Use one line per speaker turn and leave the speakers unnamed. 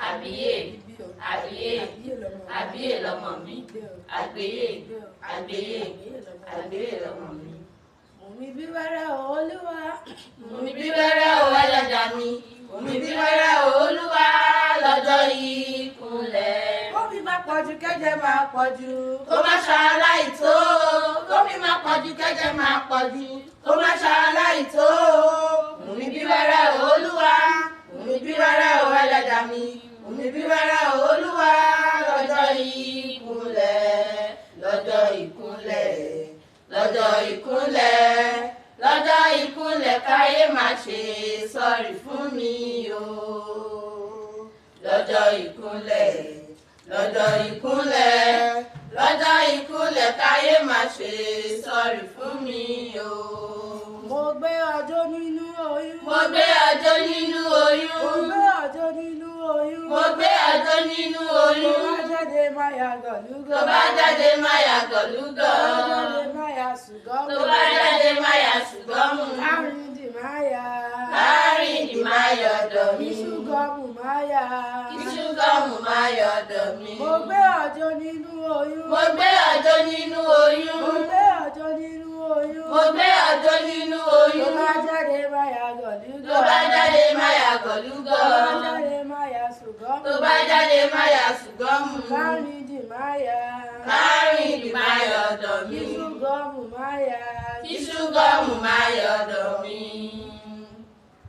àbíyè àbíyè àbíyè lọmọ mi àgbéyè àgbéyè àgbéyè lọmọ mi.
Mumi bí wẹ́rẹ́ o Olúwa.
Mumi bí wẹ́rẹ́ o Ẹlẹ́dà mi. Mumi bí wẹ́rẹ́ o Olúwa lọ́jọ́ ìkúnlẹ̀.
Kómi má pọ̀jù kẹ́jẹ́ máa pọ̀jù.
Kó má ṣaláì tó. Kómi má pọ̀jù kẹ́jẹ́ máa pọ̀jù. Kó má ṣaláì tó. Mumi bí wẹ́rẹ́ o Olúwa. Mumi bí wẹ́rẹ́ o Ẹlẹ́dà mi. Mumi bí wẹ́rẹ́ o Olúwa lọ́jọ́ ìkúnlẹ̀. Lọ́jọ́ ìkúnlẹ̀. Lọ́jọ́ ìkúnlẹ̀. Lọ́jọ́ ìkúnlẹ̀ káyé má ṣe sọ̀rí fún mi o. Lọ́jọ́ ìkúnlẹ̀. Lọ́jọ́ ìkúnlẹ̀. Lọ́jọ́ ìkúnlẹ̀ káyé má ṣe sọ̀rí fún mi o.
Mo gbé ọjọ́ nínú oyún.
Mo gbé ọjọ́ nínú oyún.
Mo gbé ọjọ́ nínú oyún.
Mo gbé ọjọ́ nínú oyún.
Tó bá jáde máa yà gọ̀lúgọ̀.
Tó bá jáde máa yà gọ̀lúgọ̀.
Tó bá jáde máa yà ṣùgọ́mù.
Tó bá jáde máa yà ṣùgọ́mù.
Kárìndì máa yà.
Kárìndì máa yọ̀dọ̀ mi.
Ìṣùgọ́mù máa yà.
Ìṣùgọ́mù máa yọ̀dọ̀ mi.
Mo gbé ọjọ́ nínú oyún.
Mo gbé ọjọ́ nínú oyún.
Mo gbé ọjọ́ nínú oyún.
Mo gbé ọjọ́ nínú oyún.
Tó bá jáde máa yà gọ̀lúgọ̀.
Tó bá jáde máa yà gọ̀lúgọ̀.
Tó bá jáde máa yà ṣùgọ́mù.
Tó bá jáde máa yà ṣùgọ́mù.
Kárìndì máa yà.
Kárìndì máa yọ̀dọ̀ mi.
Ìṣùgọ́mù máa yà.
Ìṣùgọ́mù máa yọ̀dọ̀ mi.